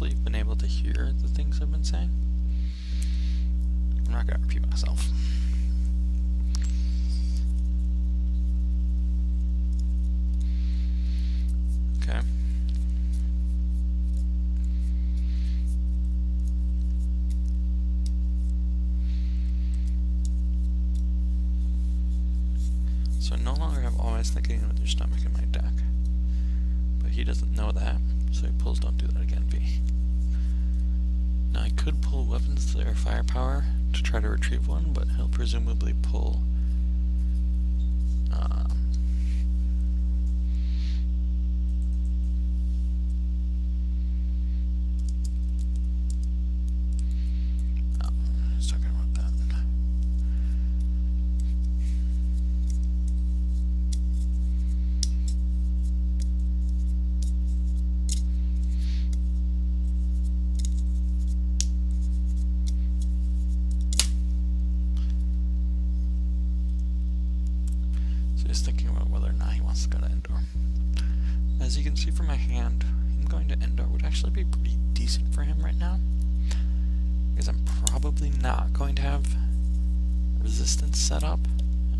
hopefully you've been able to hear the things I've been saying. I'm not going to repeat myself. Okay. So I no longer have always thinking with your stomach in my deck. But he doesn't know that, so he pulls don't do that again, V. Now I could pull weapons to their firepower to try to retrieve one, but he'll presumably pull he's talking about that. He's thinking about whether or not he wants to go to Endor. As you can see from my hand, him going to Endor would actually be pretty decent for him right now, because I'm probably not going to have resistance set up.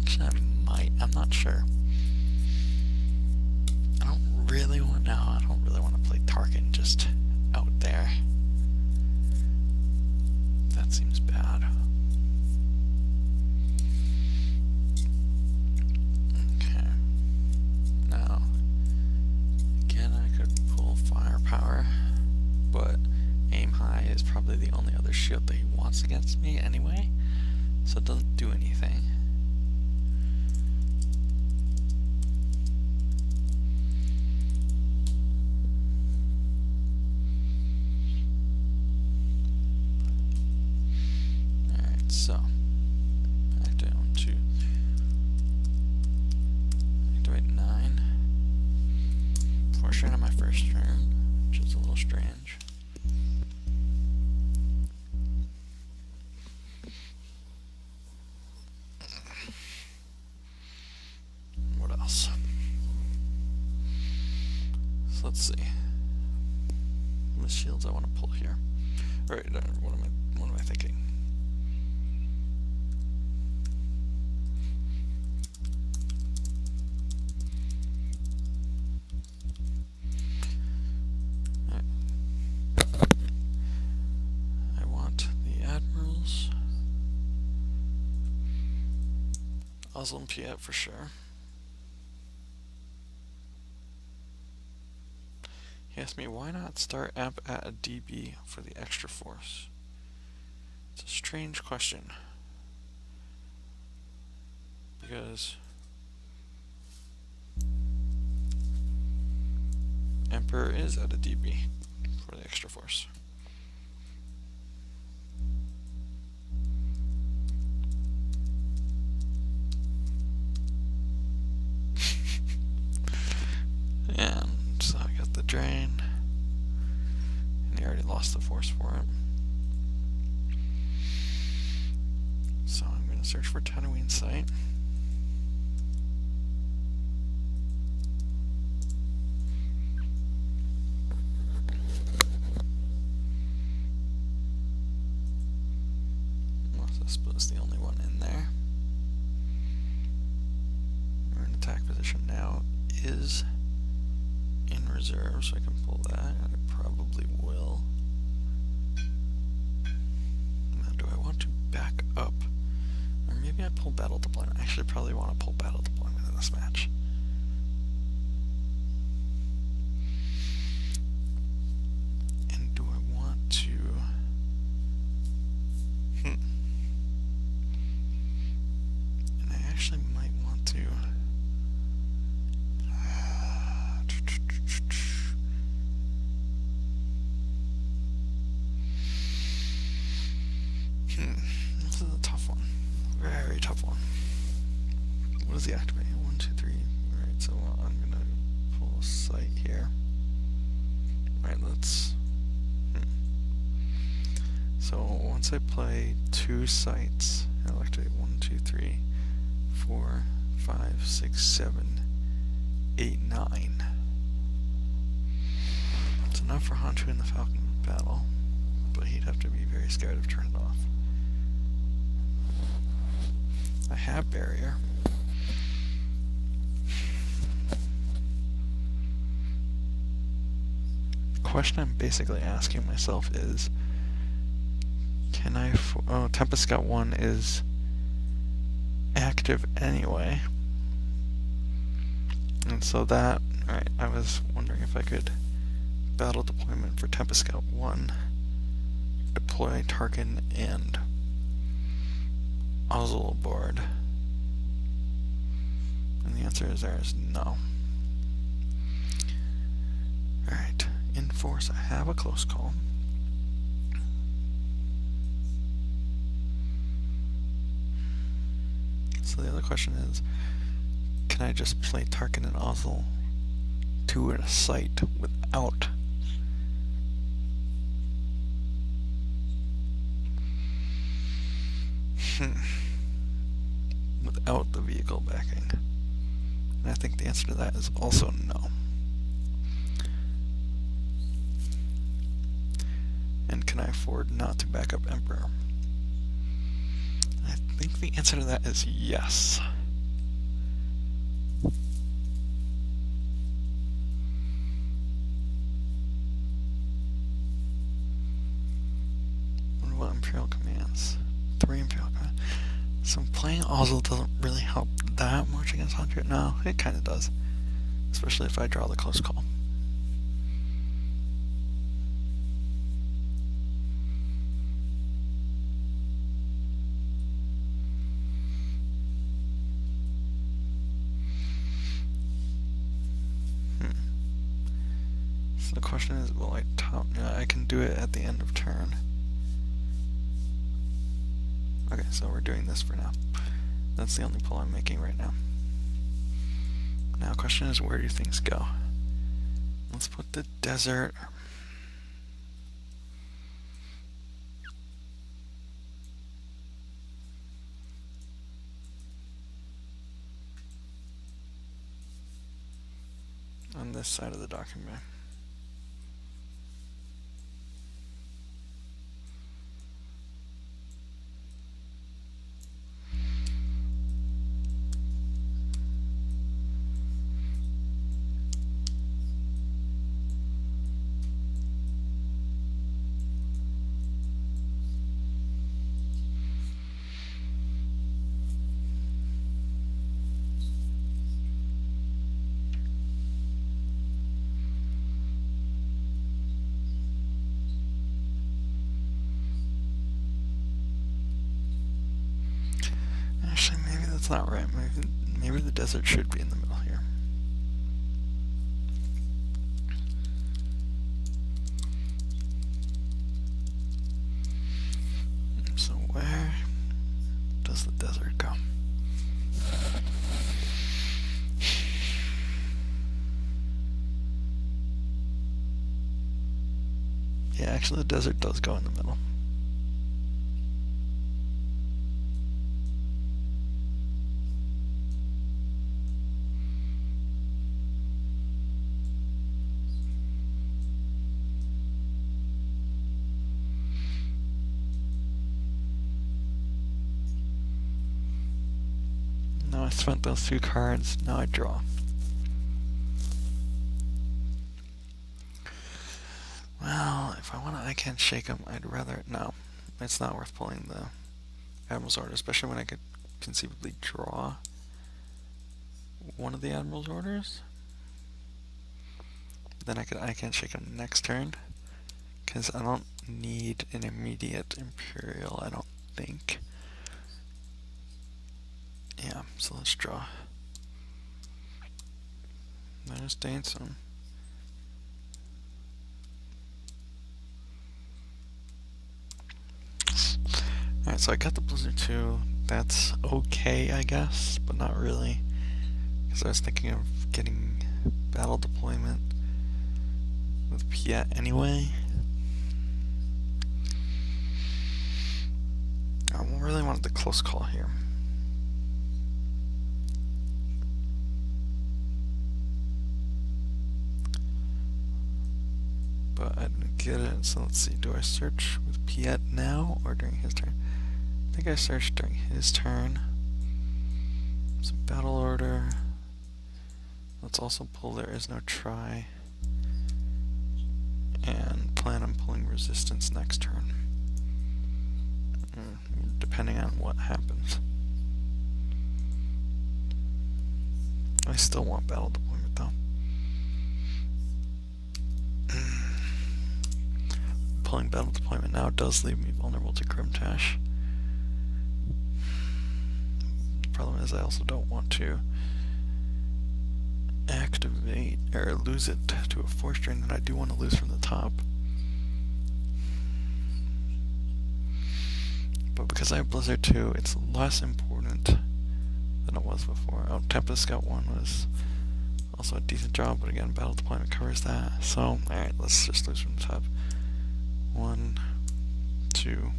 Actually, I might. I'm not sure. I don't really want to play Tarkin just out there. That seems bad. Firepower, but aim high is probably the only other shield that he wants against me anyway, so it doesn't do anything. Alright, so activate 9. Fortune on my first turn, which is a little strange. What else? So let's see. What shields I want to pull here? Alright, what am I thinking? Olson for sure. He asked me why not start up at a DB for the extra force. It's a strange question, because Emperor is at a DB for the extra force. And so I got the drain, and he already lost the force for it. So I'm going to search for Tatooine site. I suppose the only one in there. We're in attack position now is in reserve, so I can pull that. I probably will. Now, do I want to back up? Or maybe I pull battle deployment. I actually probably want to pull battle deployment in this match. And do I want to... And I actually might want to... This is a tough one. Very tough one. What is the activate? 1, 2, 3. Alright, so I'm gonna pull a site here. Alright, let's... So once I play 2 sites, I'll activate 1, 2, 3, 4, 5, 6, 7, 8, 9. So now enough for Hanchu and the Falcon battle, but he'd have to be very scared of turning it off. I have barrier. The question I'm basically asking myself is, can I... oh, Tempest Scout 1 is active anyway. And so that... alright, I was wondering if I could battle deployment for Tempest Scout 1, deploy Tarkin and Ozzel aboard. And the answer is there is no. Alright, in force I have a close call. So the other question is, can I just play Tarkin and Ozzel to a site without without the vehicle backing? And I think the answer to that is also no. And can I afford not to back up Emperor? I think the answer to that is yes. What Imperial commands? 3 Imperial commands. So playing Ozzel doesn't really help that much against 100. No, it kind of does. Especially if I draw the close call. So the question is, will I top? Yeah, I can do it at the end of turn. Okay, so we're doing this for now. That's the only pull I'm making right now. Now the question is, where do things go? Let's put the desert. On this side of the docking bay. Actually, maybe that's not right. Maybe the desert should be in the middle here. So where does the desert go? Yeah, actually the desert does go in the middle. Now I spent those 2 cards, now I draw. Well, if I want to I can't shake them, I'd rather... no, it's not worth pulling the Admiral's Order, especially when I could conceivably draw one of the Admiral's Orders. Then I can't shake them next turn, because I don't need an immediate Imperial, I don't think. Yeah, so let's draw. There's Daneson. Alright, so I got the Blizzard 2. That's okay, I guess, but not really. Because I was thinking of getting battle deployment with Piet anyway. I really wanted the close call here. but I didn't get it. So let's see, do I search with Piet now or during his turn? I think I searched during his turn. So battle order. Let's also pull there is no try. And plan on pulling resistance next turn. Depending on what happens. I still want battle deployment though. Pulling battle deployment now does leave me vulnerable to Grimtash. The problem is I also don't want to activate or lose it to a 4-string that I do want to lose from the top. But because I have Blizzard 2, it's less important than it was before. Oh, Tempest Scout 1 was also a decent job, but again, battle deployment covers that. So, alright, let's just lose from the top. 1, 2,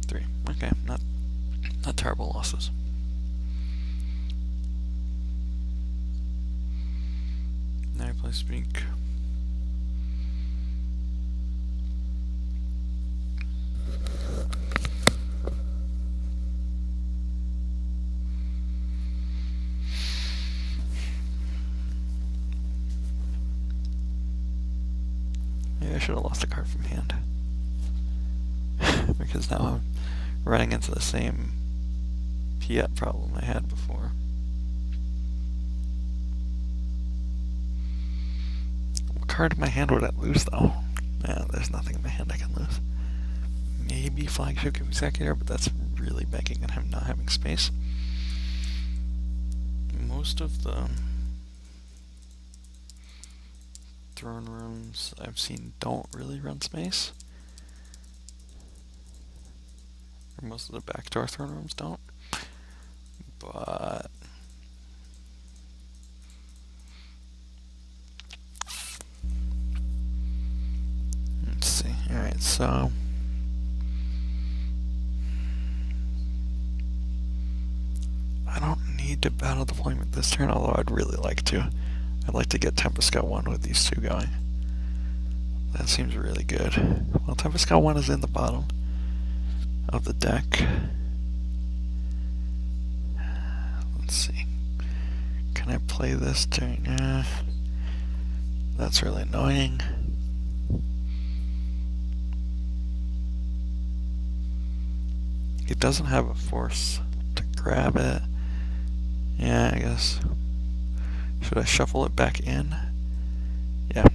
3. Okay, not terrible losses. Now I play Speak. Maybe I should have lost a card from hand. Because now I'm running into the same Piet problem I had before. What card in my hand would I lose though? Yeah, there's nothing in my hand I can lose. Maybe Flagship Executor, but that's really banking on him not having space. Most of the throne rooms I've seen don't really run space. Or most of the backdoor throne rooms don't. But let's see. Alright, so I don't need to battle deployment this turn, although I'd really like to. I'd like to get Tempest Scout 1 with these two going. That seems really good. Well, Tempest Scout 1 is in the bottom of the deck. Let's see. Can I play this turn? That's really annoying. It doesn't have a force to grab it. Yeah, I guess. Should I shuffle it back in? Yeah.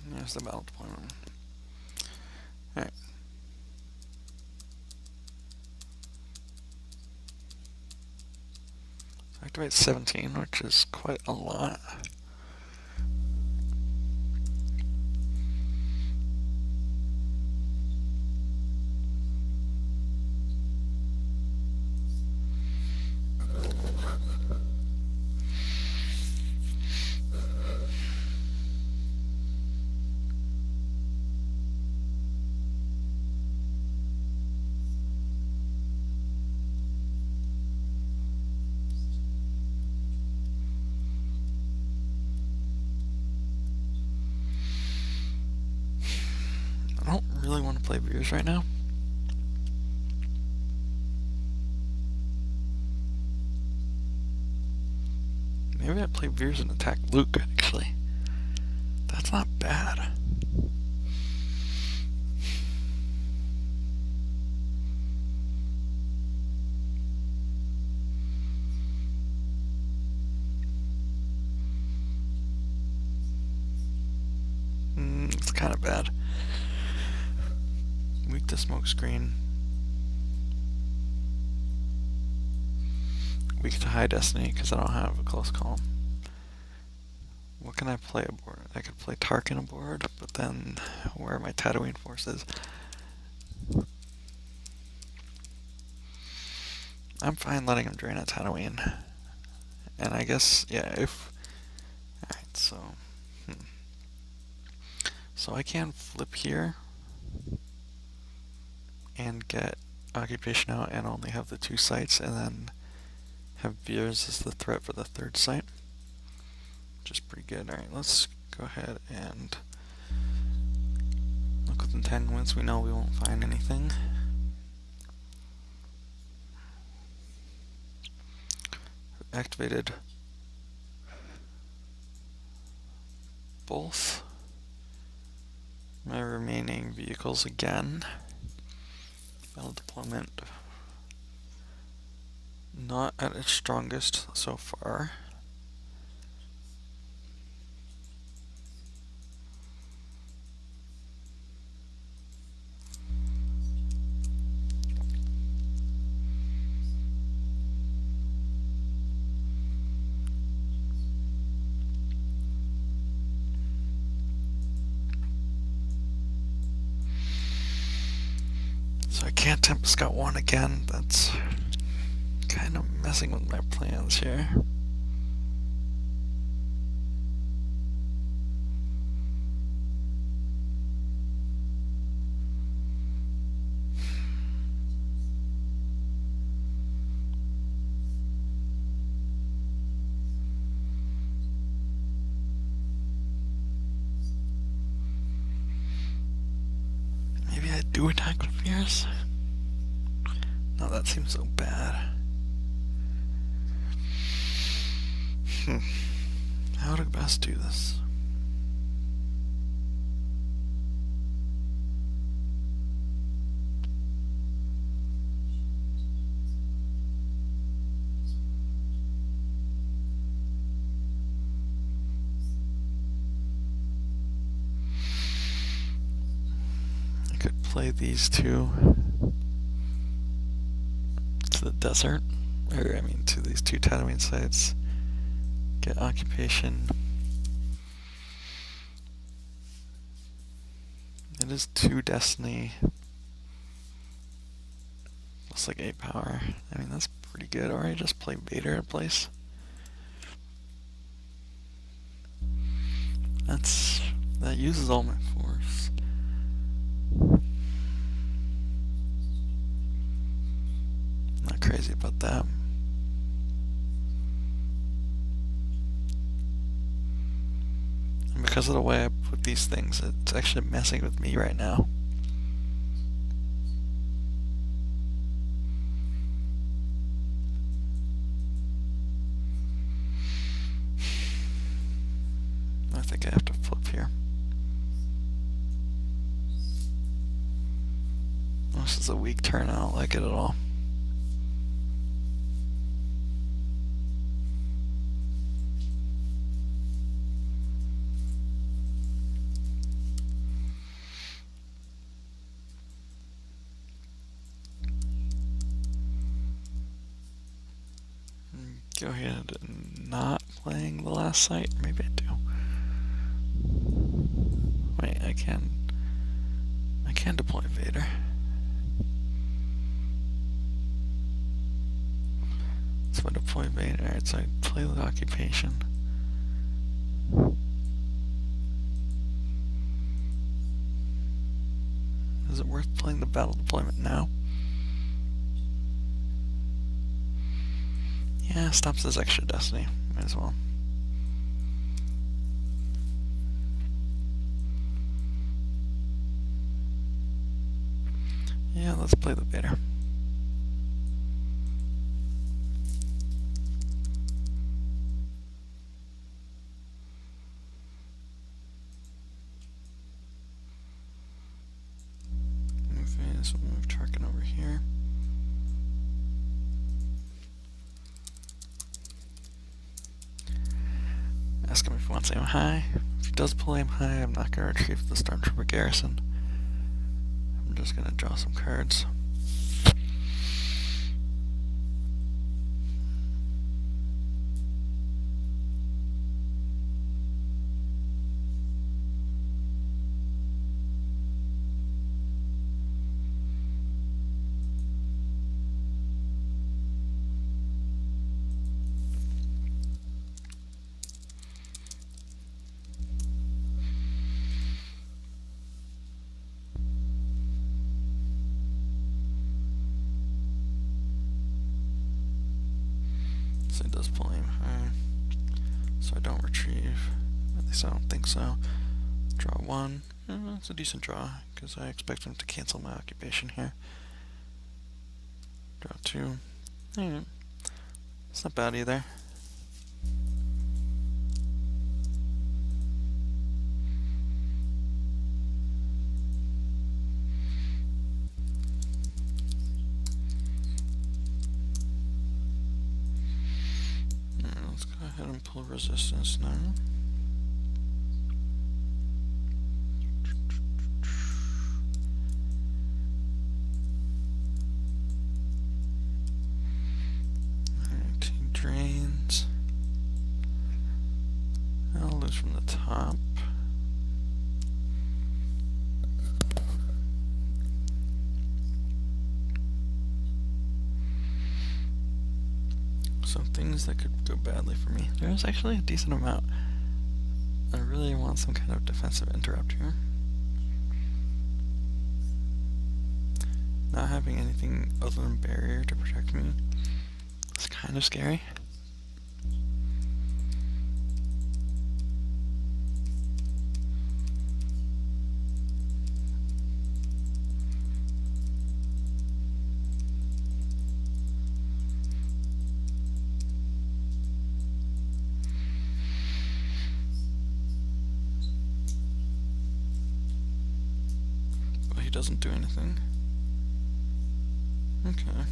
There's the battle deployment. Alright. So activate 17, which is quite a lot. I don't really want to play Veers right now. Maybe I play Veers and attack Luke, actually. That's not bad. It's kind of bad. Weak to smoke screen. Weak to high destiny because I don't have a close call. What can I play aboard? I could play Tarkin aboard, but then where are my Tatooine forces? I'm fine letting him drain a Tatooine. And I guess, yeah, if... Alright, so... So I can flip here and get occupation out and only have the 2 sites, and then have Veers as the threat for the 3rd site, which is pretty good. Alright, let's go ahead and look with entanglements. We know we won't find anything. Activated both my remaining vehicles again. Battle deployment not at its strongest so far. So I can't temp Scout 1 again. That's kind of messing with my plans here. Maybe I do attack with Veers? No, that seems so bad. How to best do this? I could play these 2 to the desert, or I mean to these 2 Tatooine sites, get occupation. It is 2 destiny, plus like 8 power. I mean, that's pretty good. Or I just play Vader in place. That uses all my force. Not crazy about that. And because of the way I put these things, it's actually messing with me right now. I think I have to flip here. This is a weak turn. I don't like it at all. Go ahead and not playing the last site. Maybe I do. Wait, I can deploy Vader. So I deploy Vader. Alright, so I play the occupation. Is it worth playing the battle deployment now? Yeah, stops his extra destiny. Might as well. Yeah, let's play the Vader. So we'll move Tarkin over here. Ask him if he wants aim high. If he does pull aim high, I'm not going to retrieve the Stormtrooper garrison. I'm just going to draw some cards. definitely does pull aim. Alright. So I don't retrieve. At least I don't think so. Draw 1. It's a decent draw, because I expect him to cancel my occupation here. Draw 2. Alright. It's not bad either. Let's go ahead and pull resistance now. Alright, 2 drains. I'll lose from the top. So things that could go badly for me. There's actually a decent amount. I really want some kind of defensive interrupt here. Not having anything other than barrier to protect me is kind of scary. He doesn't do anything. Okay.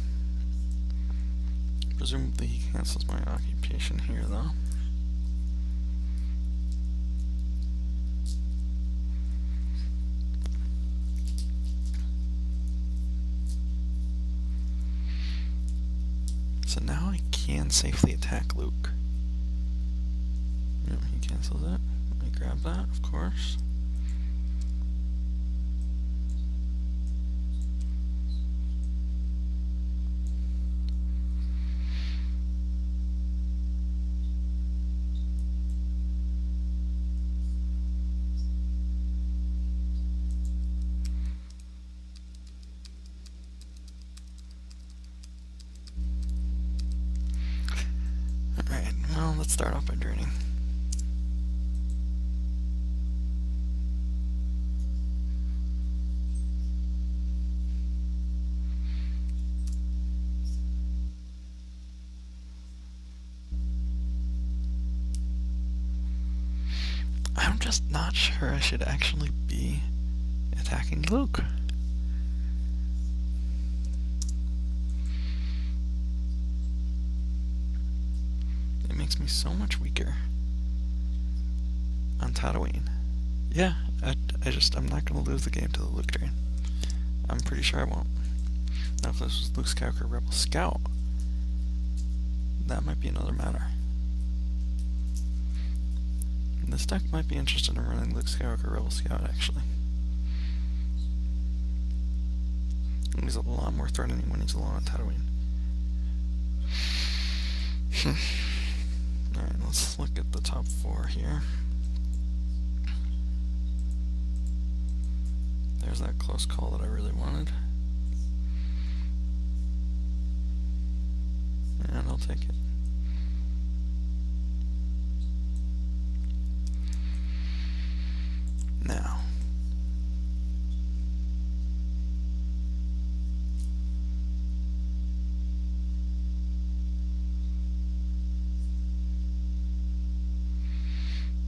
Presumably he cancels my occupation here, though. So now I can safely attack Luke. Yep, he cancels it. Let me grab that, of course. Alright, well, let's start off by draining. I'm just not sure I should actually be attacking Luke. It makes me so much weaker on Tatooine. Yeah, I'm not going to lose the game to the Luke drain. I'm pretty sure I won't. Now if this was Luke Skywalker Rebel Scout, that might be another matter. This deck might be interested in running Luke Skywalker Rebel Scout, actually. He's a lot more threatening when he's alone on Tatooine. Alright, let's look at the top 4 here. There's that close call that I really wanted. And I'll take it. Now,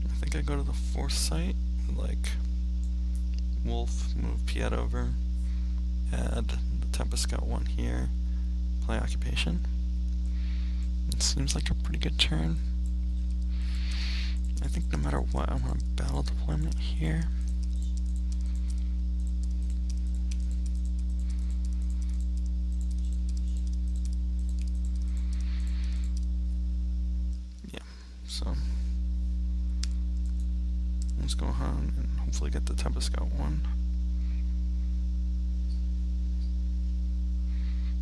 I think I go to the 4th site, like Wolf, move Piet over, add the Tempest Scout 1 here, play Occupation. It seems like a pretty good turn. I think no matter what, I want a battle deployment here. Yeah, so let's go on and hopefully get the Tempest Scout 1.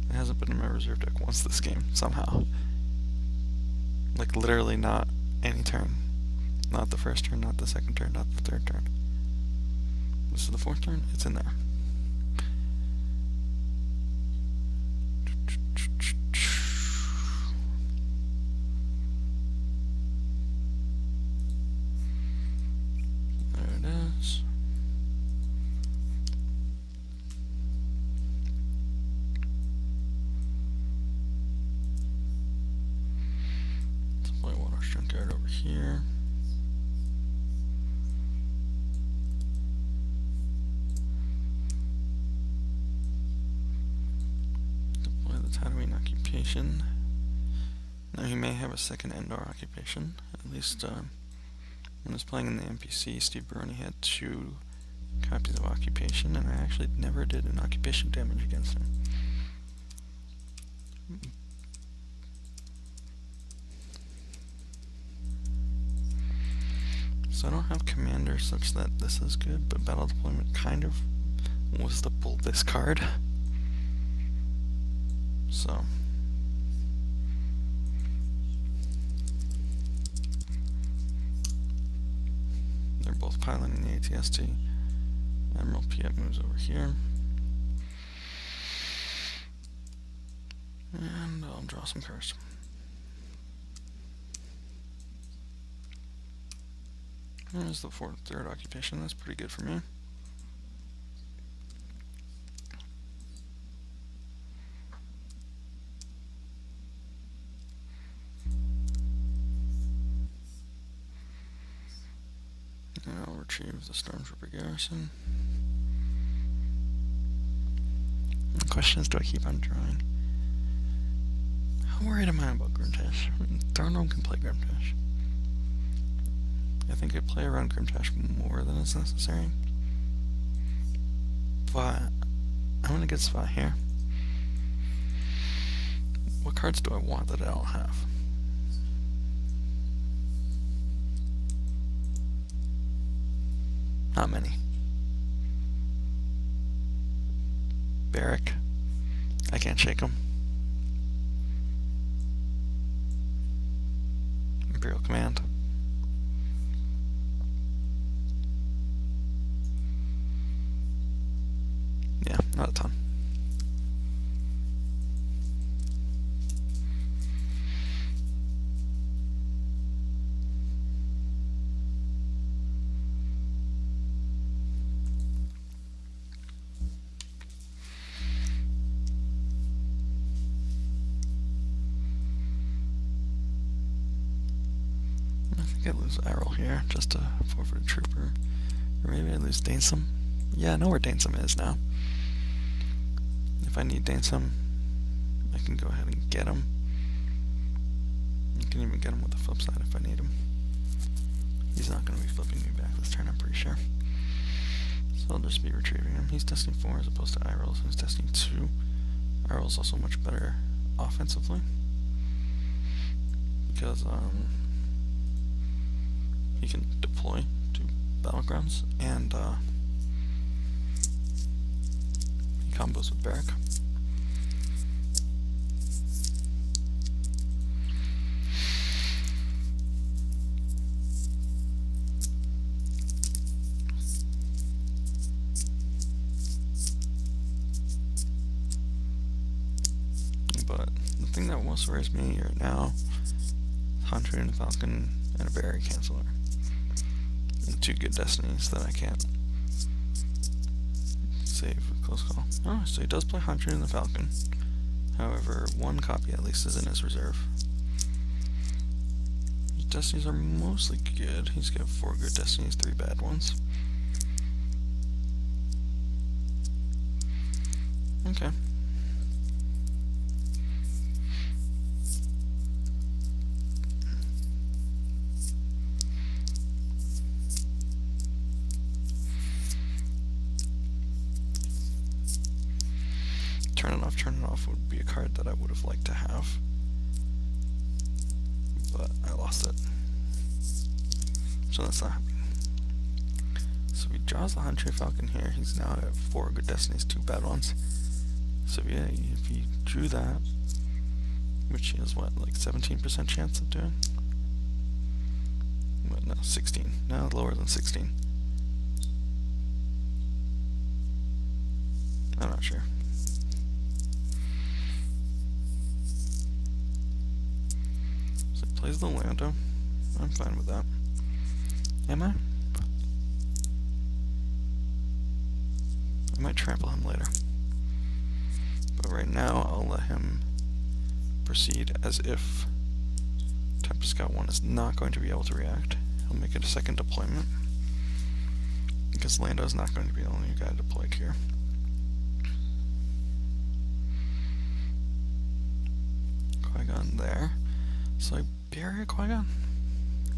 It hasn't been in my reserve deck once this game, somehow. Like, literally not any turn. Not the first turn, not the second turn, not the third turn. This is the 4th turn, it's in there. Tatooine occupation. Now he may have a second Endor occupation. At least when I was playing in the NPC, Steve Baroni had 2 copies of occupation, and I actually never did an occupation damage against him. So I don't have commander such that this is good, but battle deployment kind of was to pull this card. So they're both piloting the ATST. Admiral Piet moves over here. And I'll draw some cards. There's the 3rd occupation. That's pretty good for me. And I'll retrieve the Stormtrooper garrison. The question is, do I keep on drawing? How worried am I about Grimtash? Darnold can play Grimtash. I think I play around Grimtash more than is necessary. But I'm in a good spot here. What cards do I want that I don't have? Not many. Barrack. I can't shake him. Imperial Command. Yeah, not a ton. I think I lose Errol here just to forfeit a trooper. Or maybe I lose Danesome. Yeah, I know where Danesome is now. If I need Danesome, I can go ahead and get him. I can even get him with the flip side if I need him. He's not going to be flipping me back this turn, I'm pretty sure. So I'll just be retrieving him. He's Destiny 4 as opposed to Irol's, who's Destiny 2. Irol's also much better offensively. Because he can deploy to battlegrounds, and he combos with Barrack. But the thing that most worries me right now, Hunter and Falcon and a Barrack Canceller. And 2 good destinies that I can't save with close call. Oh, so he does play Hunter and the Falcon. However, 1 copy at least is in his reserve. His destinies are mostly good. He's got 4 good destinies, 3 bad ones. Okay. Turn it off would be a card that I would have liked to have, but I lost it, so that's not happening. So he draws the Hunter Falcon here. He's now at 4 good destinies, 2 bad ones. So yeah, if he drew that, which he has what, like 17% chance of doing? What, no, 16. No, lower than 16. I'm not sure. Plays the Lando. I'm fine with that. Am I? I might trample him later. But right now, I'll let him proceed as if Tempest Scout 1 is not going to be able to react. He'll make it a second deployment, because Lando is not going to be the only guy deployed here. Qui-Gon there. So I bury a Qui-Gon?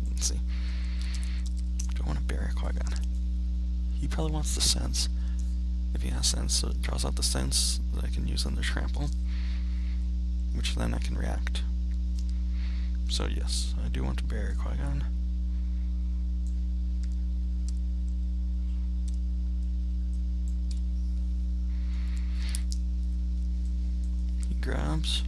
Let's see. Do I want to bury a Qui-Gon? He probably wants the sense. If he has sense, so it draws out the sense that I can use on the trample, which then I can react. So yes, I do want to bury Qui-Gon. He grabs.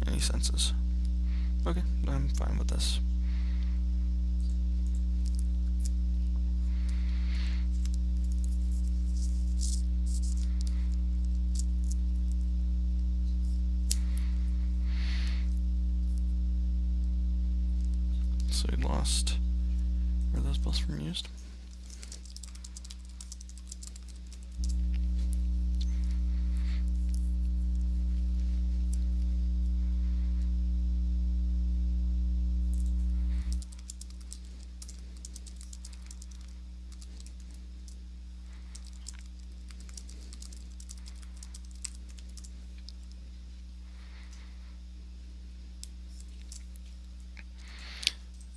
Any senses. Okay, I'm fine with this. So we lost. Were those both from used?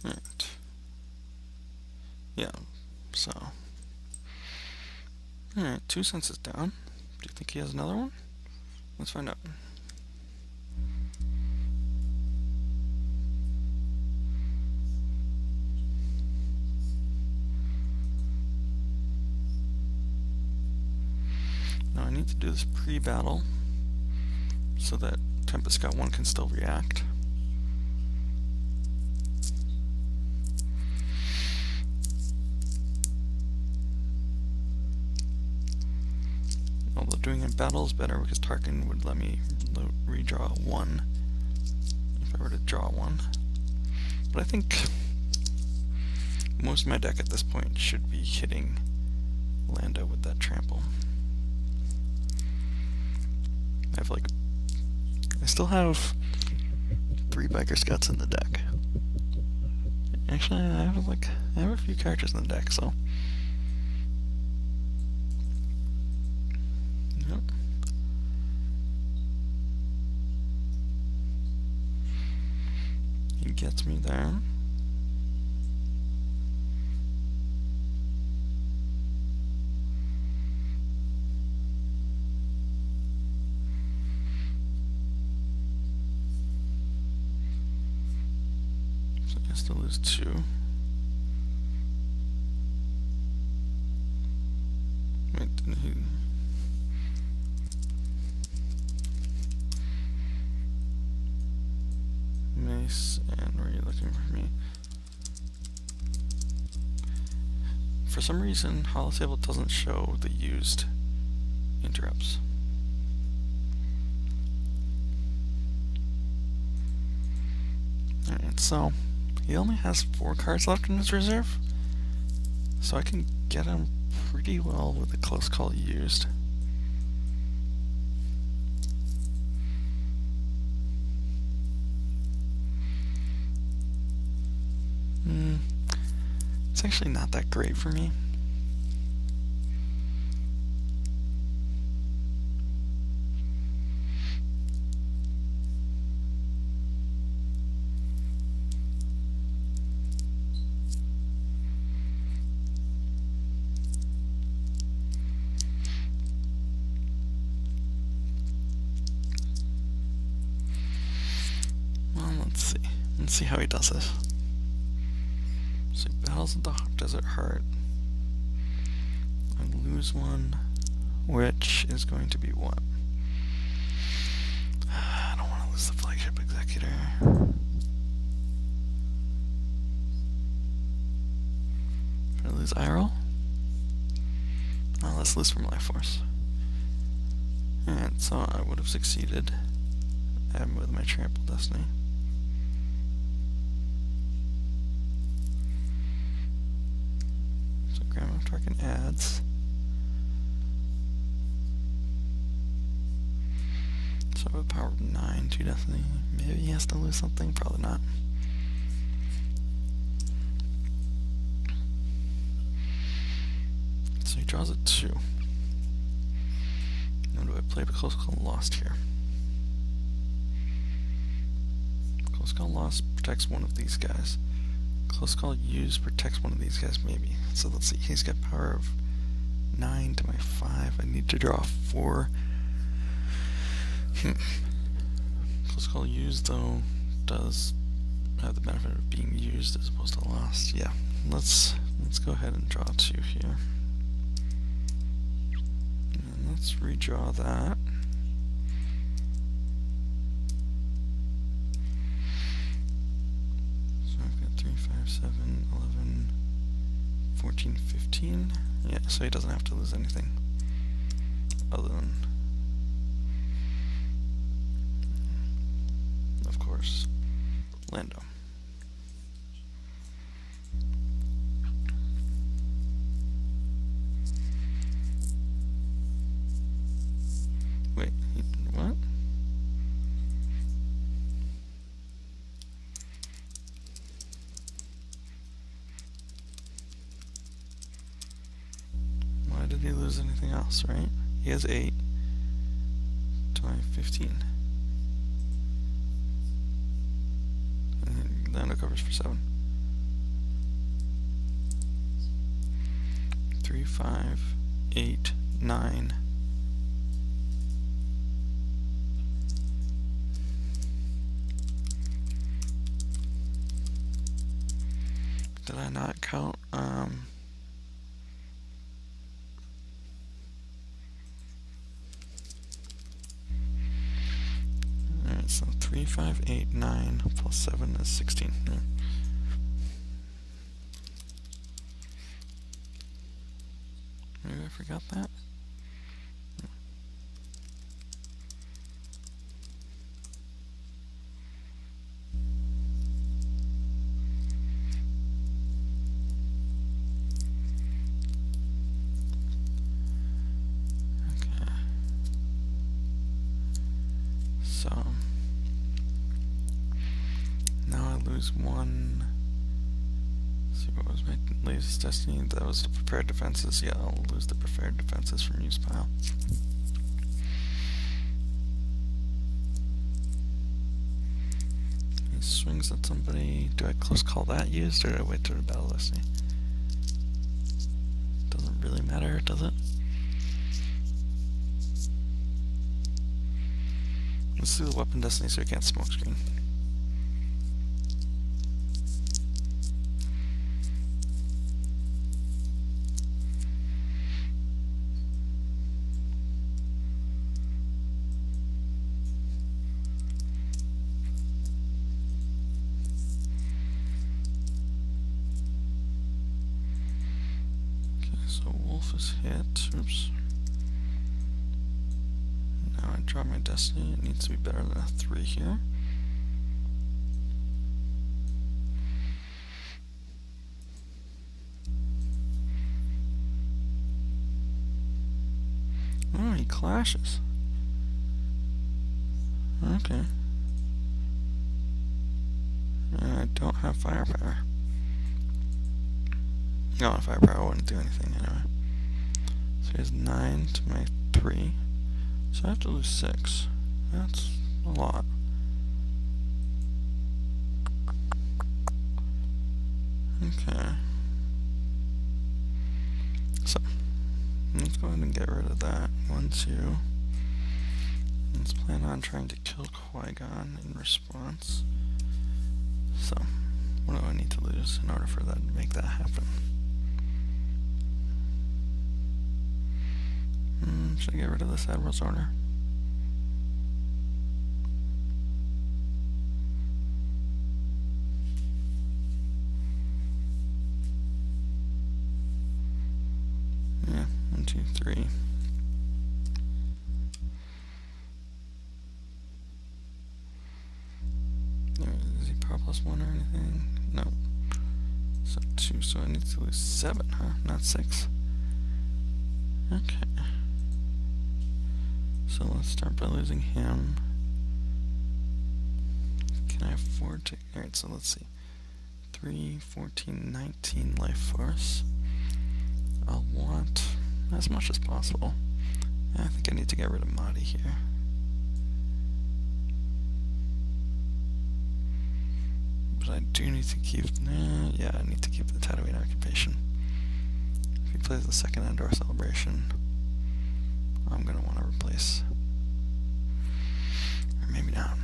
Alright. Yeah, so. Alright, 2 senses down. Do you think he has another one? Let's find out. Now I need to do this pre-battle so that Tempest Scout 1 can still react. Although doing it in battle is better because Tarkin would let me redraw 1 if I were to draw 1. But I think most of my deck at this point should be hitting Lando with that trample. I still have 3 Biker Scouts in the deck. Actually, I have a few characters in the deck, so. Yep. He gets me there. So I still lose 2. Wait, didn't he? Mace, and where are you looking for me? For some reason, Holotable doesn't show the used interrupts. Alright, so he only has 4 cards left in his reserve, so I can get him pretty well with a close call used. It's actually not that great for me. Well, let's see how he does this. So he battles at the Desert Heart. I lose 1, which is going to be what? I don't want to lose the Flagship Executor. Did I lose Iroh? Oh, let's lose from Life Force. And so I would have succeeded with my Trample Destiny. Grandma Tarkin adds. So with power of 9, 2 destiny. Maybe he has to lose something, probably not. So he draws a 2. Now do I play the close call lost here? Close call lost protects one of these guys. Close call used protects one of these guys, maybe. So let's see, he's got power of 9 to my 5. I need to draw 4. Close call used, though, does have the benefit of being used as opposed to lost. Yeah, let's go ahead and draw 2 here. And let's redraw that. So I've got 3, 5, 7, 11, 14, 15. Yeah, so he doesn't have to lose anything other than, of course, Lando. Wait, what? Why did he lose anything else, right? He has 8 to my 15. And Lando covers for 7. 3, 5, 8, 9. Did I not count? Alright, so 3, 5, 8, 9 plus 7 is 16. Yeah. Maybe I forgot that? So now I lose 1. Let's see, what was my latest destiny? That was the prepared defenses. Yeah, I'll lose the prepared defenses from use pile. He swings at somebody. Do I close call that used, or do I wait till the battle destiny? Doesn't really matter, does it? Let's do the weapon destiny so we can't smoke screen. Okay, so Wolf is hit. Oops. Now I draw my destiny. It needs to be better than a 3 here. Oh, he clashes. Okay. I don't have firepower. No, firepower wouldn't do anything anyway. So he has 9 to my 3. So I have to lose 6. That's a lot. Okay. So, let's go ahead and get rid of that. 1, 2. Let's plan on trying to kill Qui-Gon in response. So, what do I need to lose in order for that to make that happen? Should I get rid of this Admiral's Order? Yeah, 1, 2, 3. Is he power plus 1 or anything? No. So 2, so I need to lose 7, huh? Not 6. Okay. So let's start by losing him, I have 4 to... Alright, so let's see. 3, 14, 19 life force. I'll want as much as possible. I think I need to get rid of Madi here. But I do need to keep... yeah, I need to keep the Tatooine occupation. If he plays the second Endor celebration, I'm going to want to replace. Or maybe not.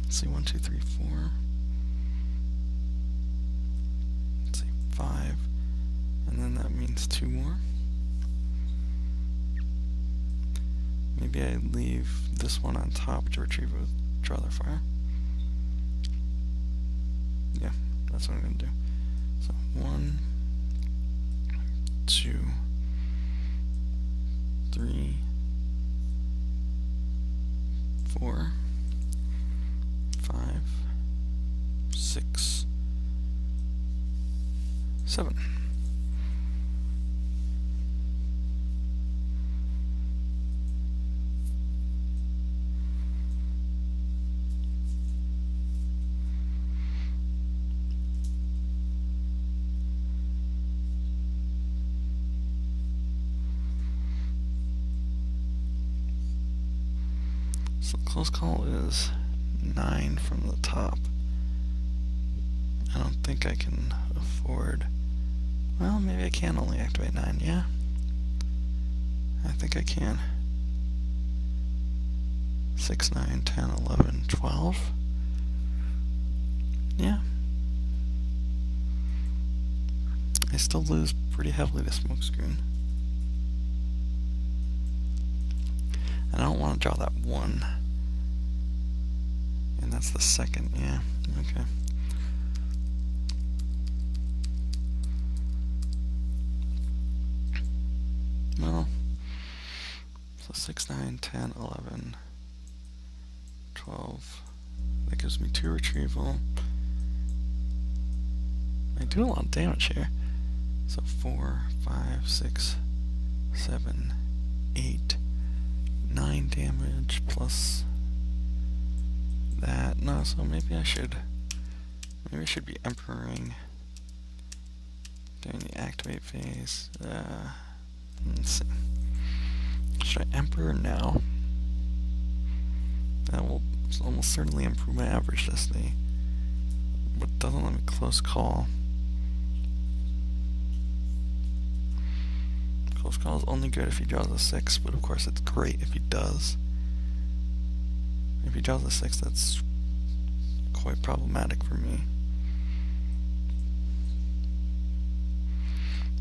Let's see, 1, 2, 3, 4. Let's see, 5. And then that means 2 more. Maybe I leave this one on top to retrieve it with draw their fire. Yeah, that's what I'm going to do. So 1, 2, 3, 4, 5, 6, 7. So close call is 9 from the top. I don't think I can afford... Well, maybe I can only activate 9, yeah? I think I can. 6, 9, 10, 11, 12. Yeah. I still lose pretty heavily to smokescreen. And I don't want to draw that 1. And that's the second, yeah, okay. Well, so 6, 9, 10, 11, 12. That gives me 2 retrieval. I do a lot of damage here. So 4, 5, 6, 7, 8, 9 damage plus that. No, so maybe I should be Emperoring during the activate phase. Let's see. Should I Emperor now? That will almost certainly improve my average destiny, but doesn't let me close call. Close call is only good if he draws a 6, but of course it's great if he does. If he draws a 6, that's quite problematic for me.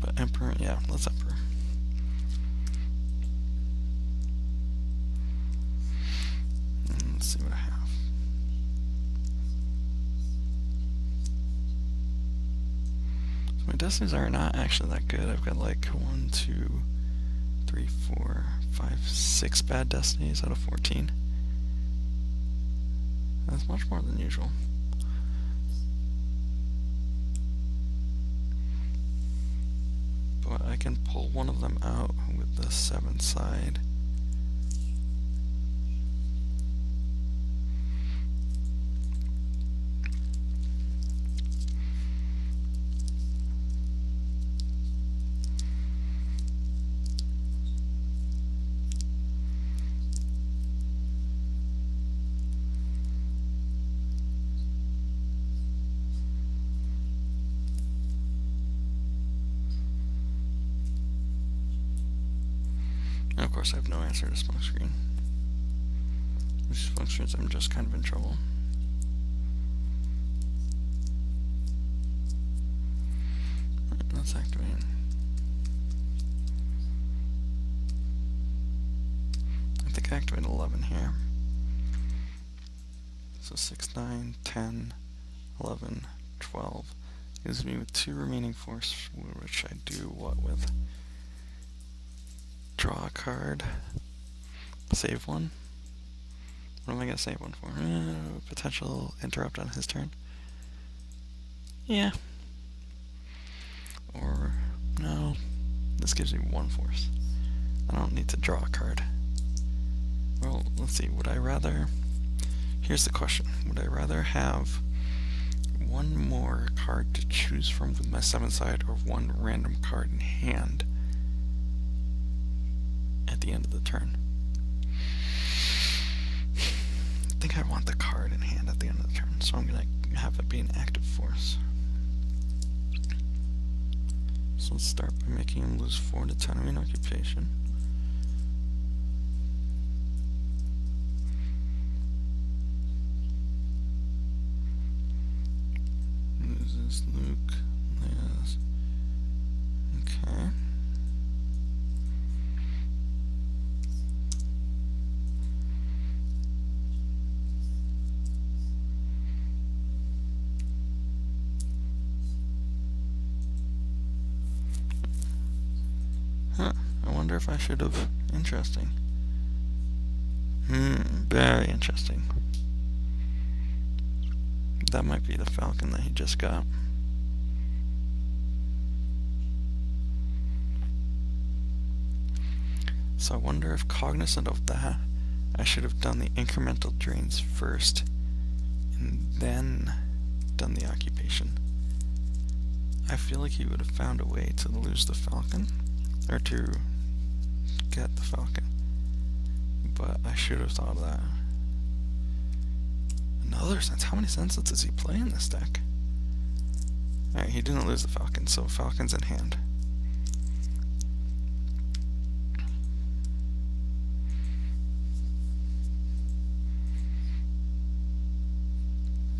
But Emperor, yeah, let's Emperor. And let's see what I have. So my destinies are not actually that good. I've got like 1, 2, 3, 4, 5, 6 bad destinies out of 14. That's much more than usual. But I can pull one of them out with the 7 side. And of course I have no answer to smokescreen. Which smokescreens I'm just kind of in trouble. Alright, let's activate. I think I activate 11 here. So 6, 9, 10, 11, 12. Gives me with 2 remaining force, which I do what with? Draw a card, save one. What am I going to save one for? Potential interrupt on his turn. Yeah. Or, no, this gives me 1 force. I don't need to draw a card. Well, let's see, would I rather... Here's the question. Would I rather have one more card to choose from with my 7th side, or one random card in hand at the end of the turn? I think I want the card in hand at the end of the turn, so I'm going to have it be an active force. So let's start by making him lose 4 to 10 in occupation. Loses Luke. Yes. Okay. Huh. I wonder if I should have. Interesting. Very interesting. That might be the falcon that he just got. So I wonder if, cognizant of that, I should have done the incremental drains first and then done the occupation. I feel like he would have found a way to lose the falcon, or to get the falcon, but I should have thought of that. Another sense. How many senses does he play in this deck? Alright, he didn't lose the falcon, so falcon's in hand.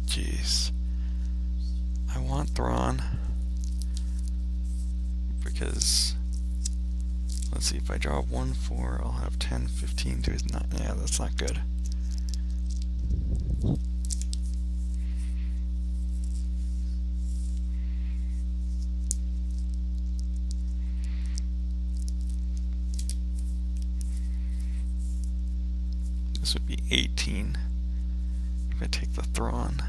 Jeez. I want Thrawn, because let's see, if I draw 1-4, I'll have 10, 15 to his 9. Yeah, that's not good. This would be 18 if I take the Thrawn.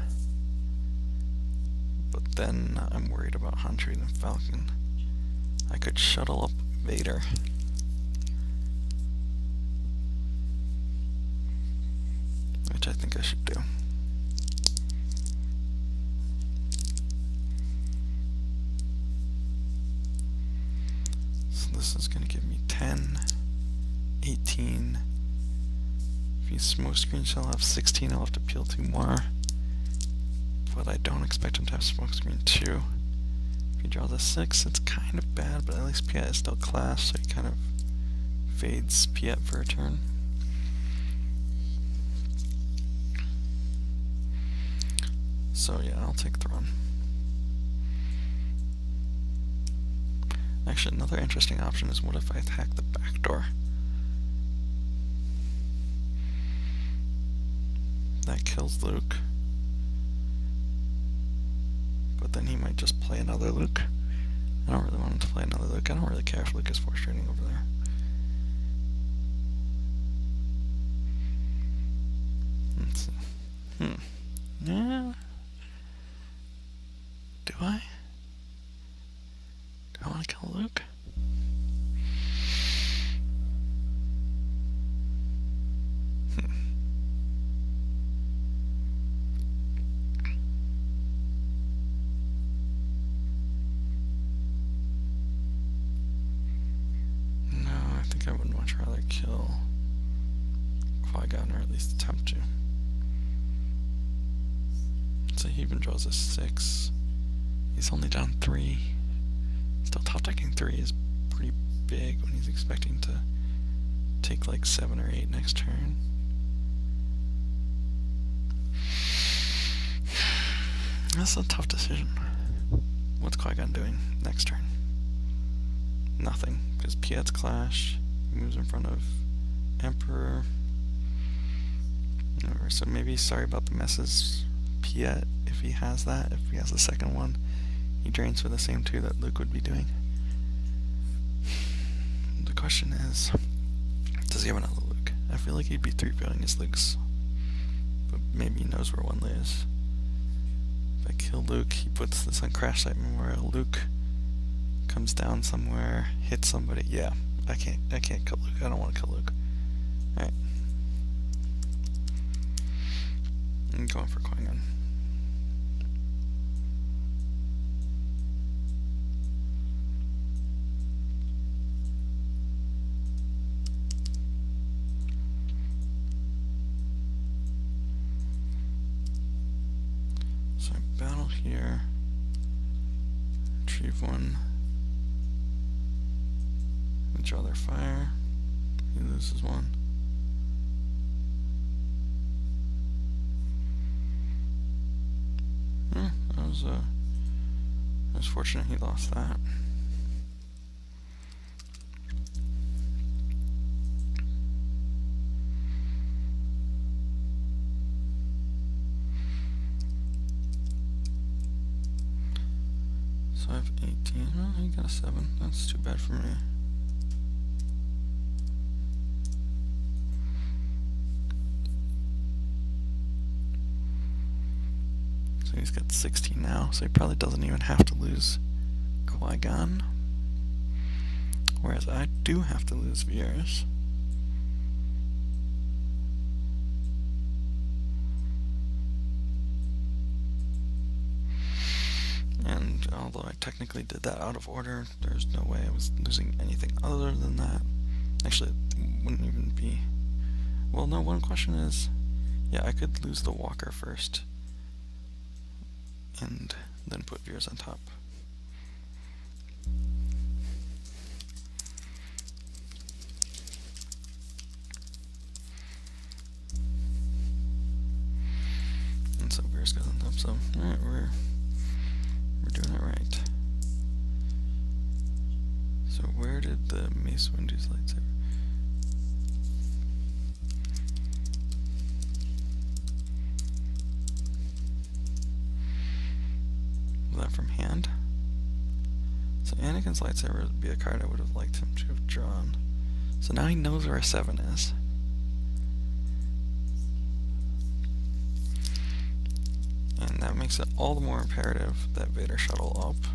But then I'm worried about Hunter and Falcon. I could shuttle up Vader. Which I think I should do. So this is going to give me 10, 18. If he smoke screens, I'll have 16. I'll have to peel 2 more. But I don't expect him to have smoke screen 2. If he draws a 6, it's kind of bad, but at least Piet is still class, so he kind of fades Piet for a turn. So yeah, I'll take Thrawn. Actually, another interesting option is, what if I attack the back door? That kills Luke. But then he might just play another Luke. I don't really want him to play another Luke. I don't really care if Luke is force trading over there. Let's see. Yeah. Do I? Do I want to kill Luke? I would much rather kill Qui-Gon, or at least attempt to. So he even draws a 6. He's only down 3. Still, top decking 3 is pretty big when he's expecting to take like 7 or 8 next turn. That's a tough decision. What's Qui-Gon doing next turn? Nothing, because Piet's clash. Moves in front of Emperor. So maybe, sorry about the messes, Piet, if he has that, if he has the second one, he drains for the same 2 that Luke would be doing. The question is, does he have another Luke? I feel like he'd be 3-pairing his Lukes, but maybe he knows where 1 is. If I kill Luke, he puts this on Crash Site Memorial. Luke comes down somewhere, hits somebody. Yeah. I can't kill Luke. I don't want to kill Luke. Alright. I'm going for Qui-Gon. So I battle here, retrieve one, withdraw their fire, he loses one. I was fortunate he lost that. So I have 18. Oh, he got a 7. That's too bad for me. So he's got 16 now, so he probably doesn't even have to lose Qui-Gon. Whereas I do have to lose Viers. And although I technically did that out of order, there's no way I was losing anything other than that. Actually, it wouldn't even be... Well, no, one question is... Yeah, I could lose the Walker first. And then put Viers on top. And so Viers goes on top, so alright, we're doing it right. So where did the Mace Windu's lightsaber? Was that from hand? So Anakin's lightsaber would be a card I would have liked him to have drawn. So now he knows where a 7 is. And that makes it all the more imperative that Vader shuttle up.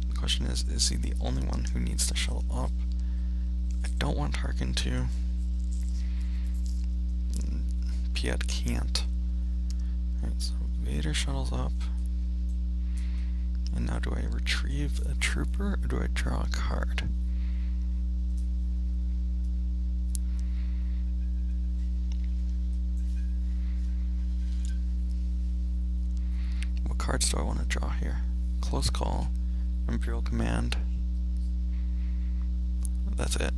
The question is he the only one who needs to shuttle up? I don't want Tarkin to. Piet can't. Alright, so Vader shuttles up. And now do I retrieve a trooper, or do I draw a card? What cards do I want to draw here? Close call, Imperial Command. That's it.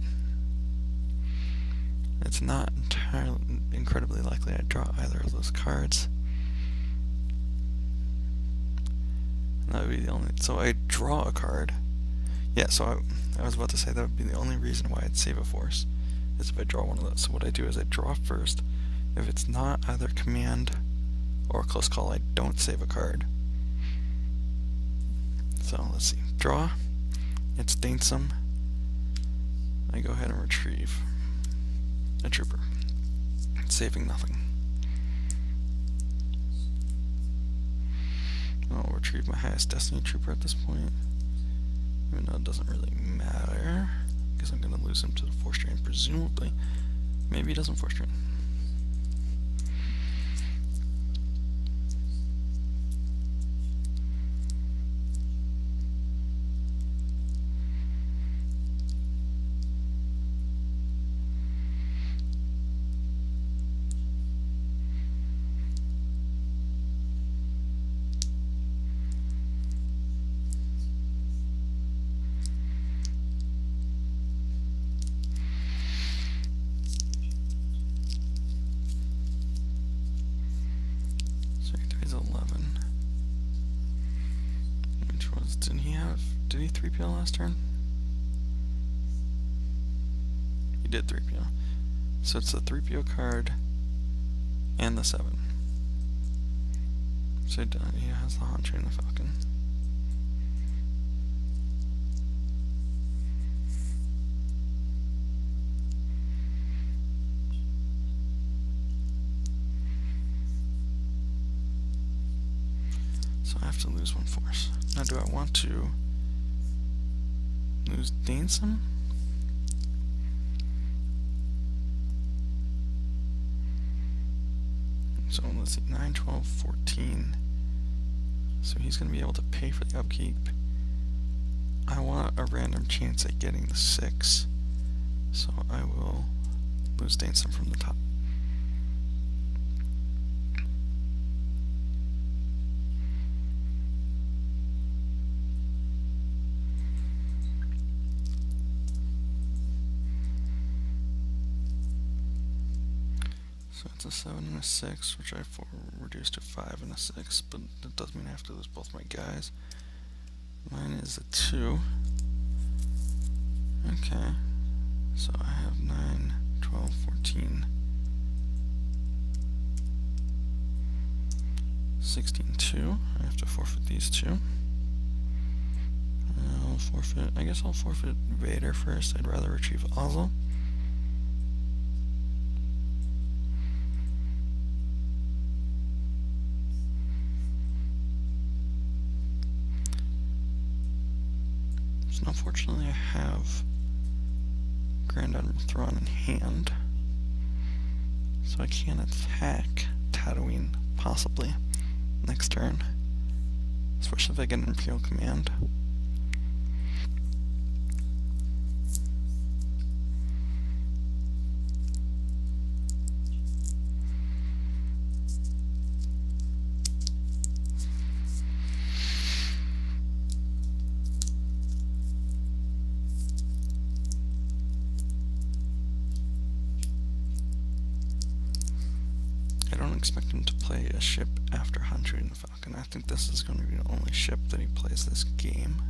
It's not entirely incredibly likely I draw either of those cards. And that would be the only... So I draw a card. Yeah, so I was about to say that would be the only reason why I'd save a force, is if I draw one of those. So what I do is I draw first. If it's not either command or close call, I don't save a card. So let's see. Draw. It's Dainsome. I go ahead and retrieve a trooper. Saving nothing. I'll retrieve my highest Destiny trooper at this point. Even though it doesn't really matter, because I'm going to lose him to the Force Drain, presumably. Maybe he doesn't Force Drain. Did he 3PO last turn? He did 3PO. So it's the 3PO card and the 7. So he has the Han Train the Falcon. So I have to lose one force. Now do I want to lose Dainsome? So let's see, 9, 12, 14. So he's going to be able to pay for the upkeep. I want a random chance at getting the 6. So I will lose Dansome from the top. So it's a 7 and a 6, which I reduced to 5 and a 6, but that does mean I have to lose both my guys. Mine is a 2. Okay, so I have 9, 12, 14, 16, 2. I have to forfeit these 2. I'll forfeit, I guess I'll forfeit Vader first. I'd rather retrieve Ozzel. So unfortunately I have Grand Admiral Thrawn in hand, so I can attack Tatooine, possibly, next turn, especially if I get an Imperial Command. I don't expect him to play a ship after Hunter and the Falcon. I think this is going to be the only ship that he plays this game.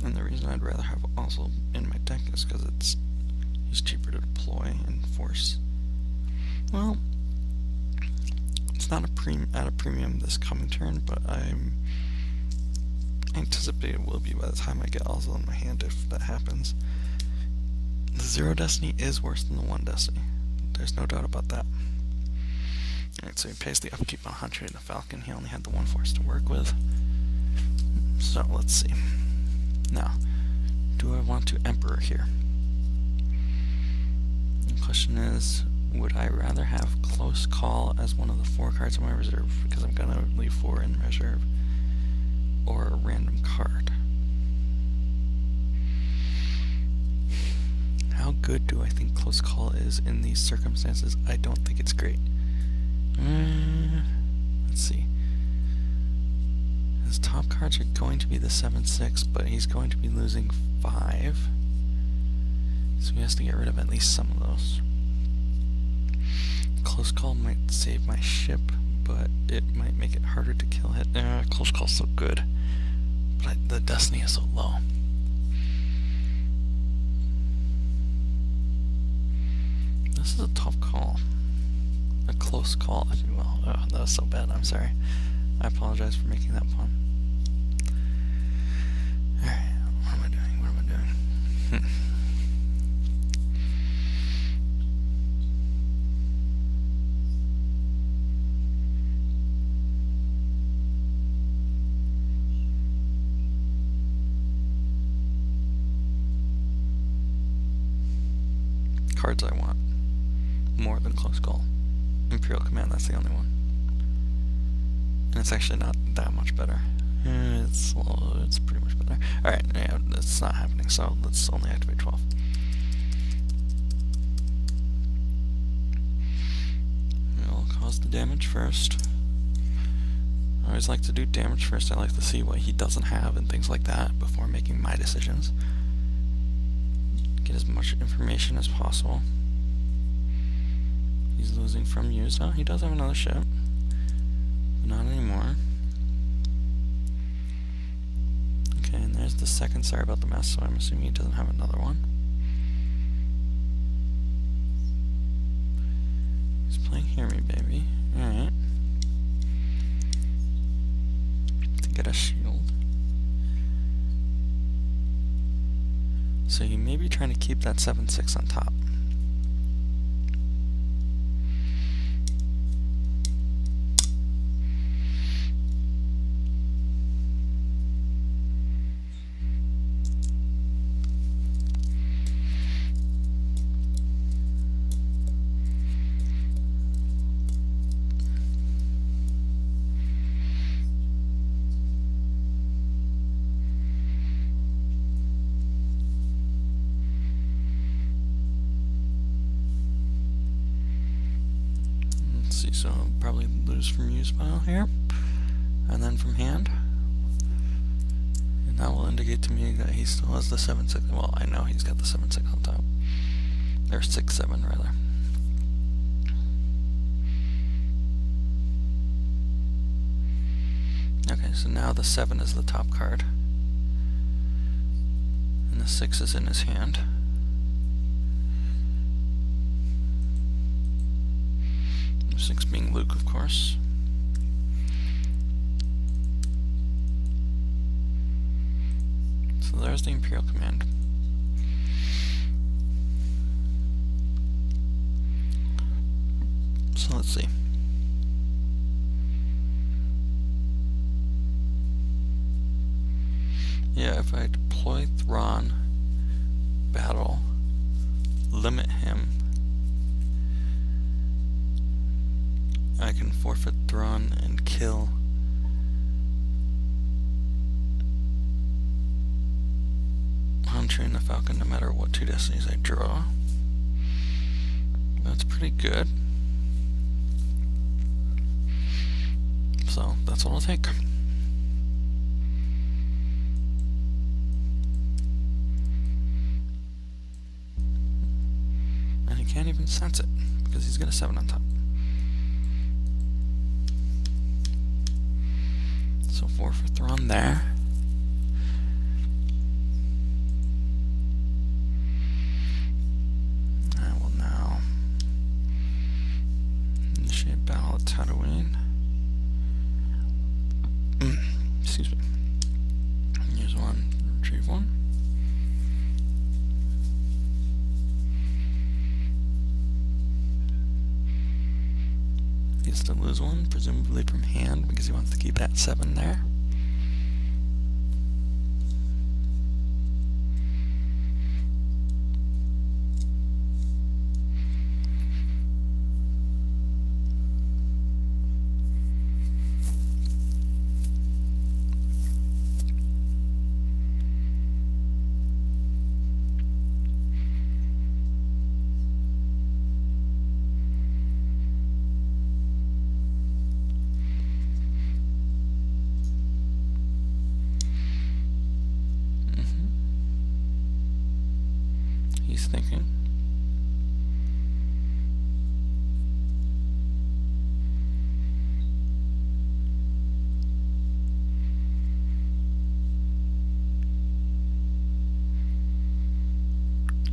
And the reason I'd rather have Ozzel in my deck is because he's cheaper to deploy and force. Well, it's not at a premium this coming turn, but I anticipate it will be by the time I get Ozzel in my hand if that happens. The 0 Destiny is worse than the 1 Destiny. There's no doubt about that. Alright, so he pays the upkeep on Hunter and the Falcon. He only had the 1 force to work with. So let's see. Now, do I want to Emperor here? The question is, would I rather have Close Call as one of the 4 cards in my reserve, because I'm going to leave 4 in reserve, or a random card? How good do I think Close Call is in these circumstances? I don't think it's great. Let's see. His top cards are going to be the 7-6, but he's going to be losing 5. So he has to get rid of at least some of those. Close Call might save my ship, but it might make it harder to kill it. Close Call's so good, but the Destiny is so low. This is a tough call. A close call, if you will. Oh, that was so bad, I'm sorry. I apologize for making that pun. Alright, what am I doing? What am I doing? Cards I want more than Close Call. Imperial Command, that's the only one. And it's actually not that much better. It's pretty much better. Alright, yeah, it's not happening, so let's only activate 12. We'll cause the damage first. I always like to do damage first. I like to see what he doesn't have and things like that before making my decisions. Get as much information as possible. He's losing from you, so he does have another ship. Not anymore. Okay, and there's the second. Sorry about the mess, so I'm assuming he doesn't have another one. He's playing Hear Me, Baby. Alright. To get a shield. So you may be trying to keep that 7-6 on top. see, so I'll probably lose from use file here, and then from hand. And that will indicate to me that he still has the 7-6. Well, I know he's got the 7-6 on top. Or 6-7 rather. Okay, so now the 7 is the top card. And the 6 is in his hand. The 6 being Luke, of course. So there's the Imperial command. So let's see. Yeah, if I deploy Thrawn, battle, limit him, I can forfeit Thrawn and kill Hunter and the Falcon no matter what 2 destinies I draw. That's pretty good. So that's what I'll take. And he can't even sense it because he's got a 7 on top. So 4 for Thrawn there. I will now initiate battle at Tatooine. Excuse me. Use 1, retrieve 1. He has to lose 1, presumably from hand, because he wants to keep that 7 there. He's thinking.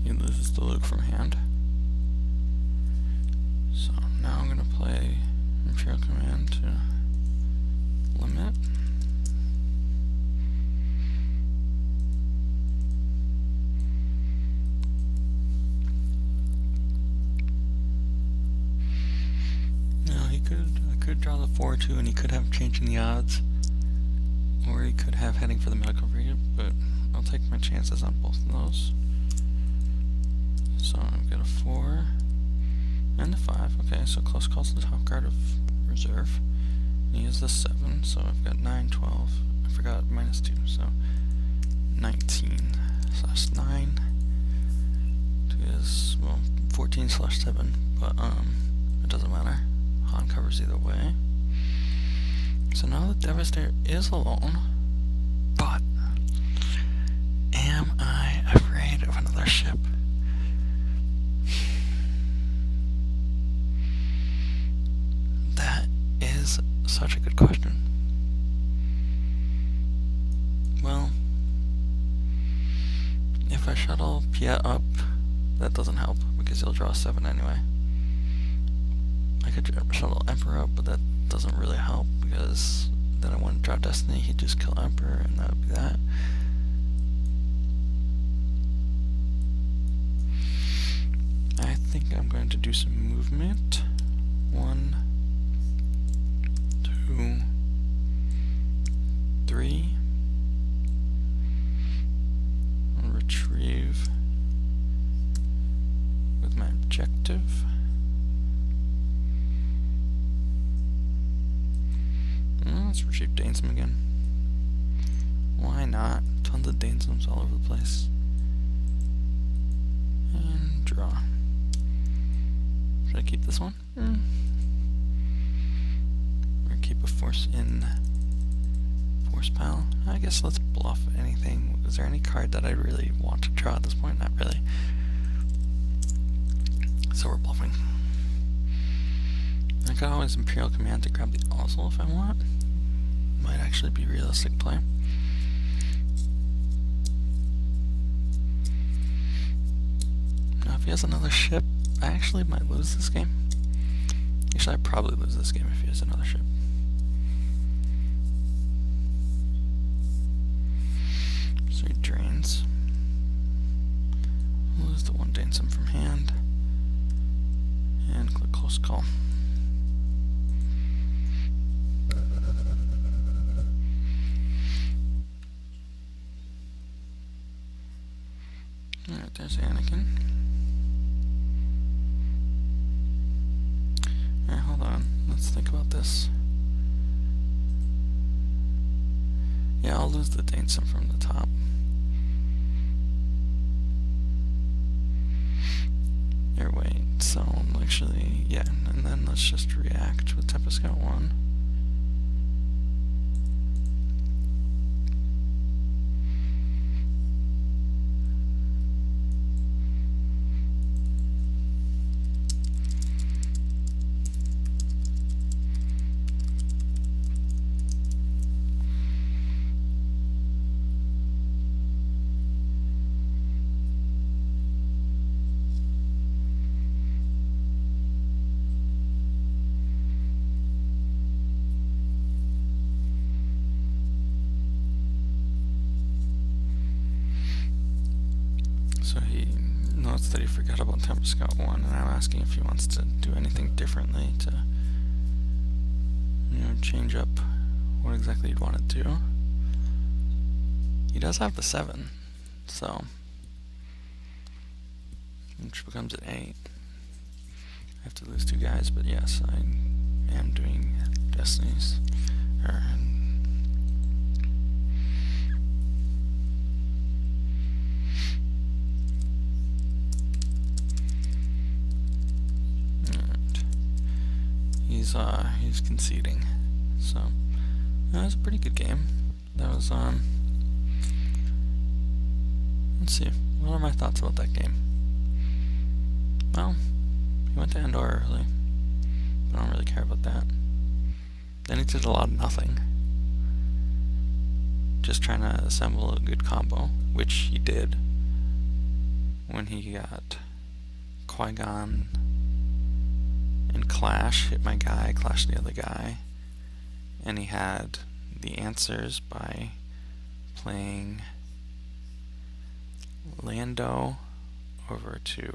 He loses the Luke from hand. So now I'm going to play Imperial Command to limit. I could draw the 4-2 and he could have changing the odds, or he could have heading for the medical read, but I'll take my chances on both of those. So I've got a 4 and a 5. Okay, so close calls the top card of reserve. And he has the 7, so I've got 9, 12. I forgot -2, so 19/9 to his, well, 14/7, but it doesn't matter. Han covers either way. So now the Devastator is alone, but am I afraid of another ship? That is such a good question. Well, if I shuttle Piet up, that doesn't help because he'll draw 7 anyway. I could shuttle Emperor up, but that doesn't really help because then I want to draw Destiny, he'd just kill Emperor, and that would be that. I think I'm going to do some movement. 1, 2, 3. I'll retrieve with my objective. Let's retrieve Dainsum again. Why not? Tons of Dainsums all over the place. And draw. Should I keep this one? force in force pile. I guess let's bluff anything. Is there any card that I really want to draw at this point? Not really. So we're bluffing. I could always Imperial Command to grab the Ozzel if I want. Might actually be a realistic play. Now if he has another ship, I actually might lose this game. Actually, I'd probably lose this game if he has another ship. So he drains. Lose the one Danesum from hand. And click close call. Alright, there's Anakin. Alright, hold on. Let's think about this. Yeah, I'll lose the Danesum from the top. Here, wait, so actually, yeah, and then let's just react with Tempest Scout 1. So he notes that he forgot about Tempest Scout 1, and I'm asking if he wants to do anything differently to, change up what exactly he'd want to do. He does have the 7, so, which becomes an 8. I have to lose 2 guys, but yes, I am doing Destinies. He's conceding, so that was a pretty good game. That was let's see, what are my thoughts about that game? Well, he went to Endor early, but I don't really care about that. Then he did a lot of nothing, just trying to assemble a good combo, which he did when he got Qui-Gon and Clash, hit my guy, Clash the other guy, and he had the answers by playing Lando over to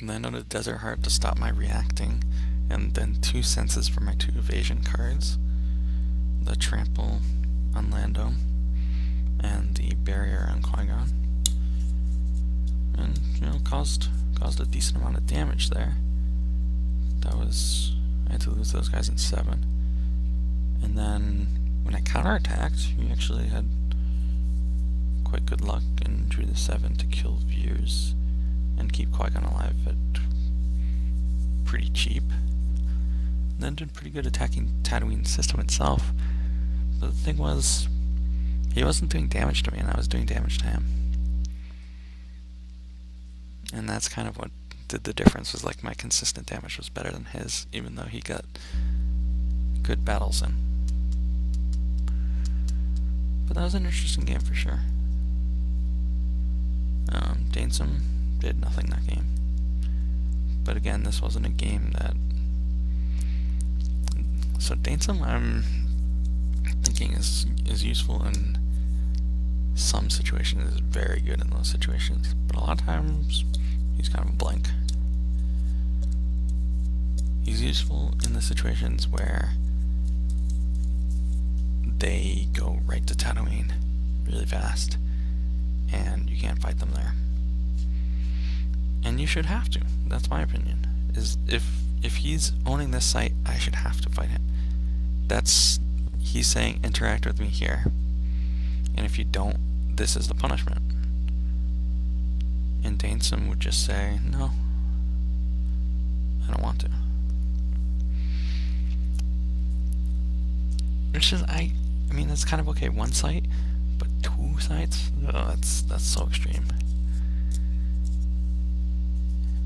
Lando to Desert Heart to stop my reacting, and then 2 senses for my 2 evasion cards, the Trample on Lando and the Barrier on Qui-Gon. And caused a decent amount of damage there. I had to lose those guys in 7. And then when I counterattacked, he actually had quite good luck and drew the 7 to kill Veers and keep Qui-Gon alive at pretty cheap. And then did pretty good attacking Tatooine system itself. But the thing was, he wasn't doing damage to me, and I was doing damage to him. And that's kind of what did the difference, was like my consistent damage was better than his, even though he got good battles in. But that was an interesting game for sure. Danesum did nothing that game. But again, this wasn't a game that... So Danesum, I'm thinking is useful in some situations, is very good in those situations, but a lot of times he's kind of a blank. He's useful in the situations where they go right to Tatooine really fast and you can't fight them there. And you should have to. That's my opinion. Is if he's owning this site, I should have to fight him. He's saying interact with me here. And if you don't, this is the punishment. And Danesum would just say, no, I don't want to. Which is, I mean, that's kind of okay, one site, but 2 sites? Oh, that's so extreme.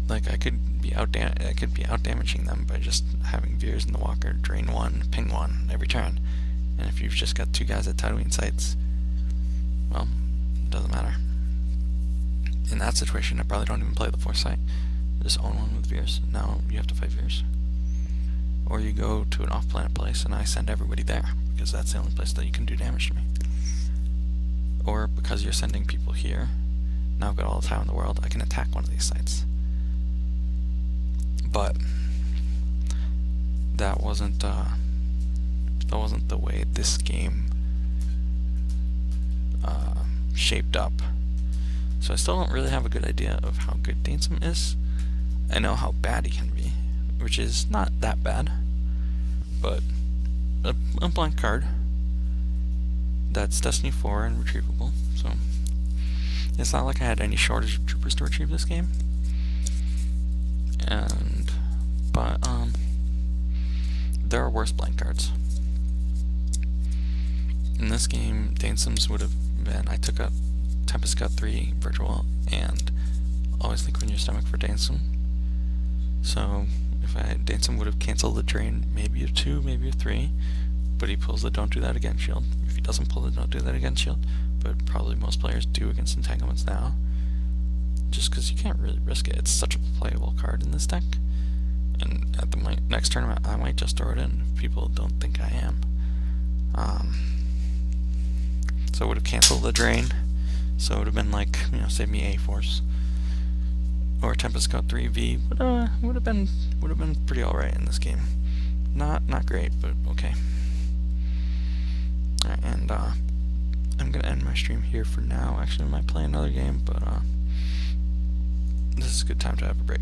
Like, I could be out damaging them by just having Veers in the walker drain 1, ping 1 every turn. And if you've just got 2 guys at Tatooine sites, well, it doesn't matter. In that situation, I probably don't even play the 4th site. Just own one with Veers. Now you have to fight Veers. Or you go to an off-planet place and I send everybody there, because that's the only place that you can do damage to me. Or because you're sending people here, now I've got all the time in the world, I can attack one of these sites. But that wasn't the way this game shaped up. So I still don't really have a good idea of how good Dainsum is. I know how bad he can be, which is not that bad, but a blank card that's Destiny 4 and retrievable, so it's not like I had any shortage of troopers to retrieve this game. But there are worse blank cards. In this game, Dainsum's would have been, I took a Tempest Cut 3 virtual, and always think in your stomach for Dainsum. So if Dainsum would have canceled the drain, maybe a 2, maybe a 3, but he pulls the don't do that again shield. If he doesn't pull the don't do that again shield, but probably most players do against entanglements now, just because you can't really risk it. It's such a playable card in this deck, and at the next tournament I might just throw it in if people don't think I am. So I would have canceled the drain, so it would have been like, you know, save me A-Force. Or Tempest Cut 3V would have been pretty alright in this game. Not great, but okay. Alright, and I'm gonna end my stream here for now. Actually, I might play another game, but this is a good time to have a break.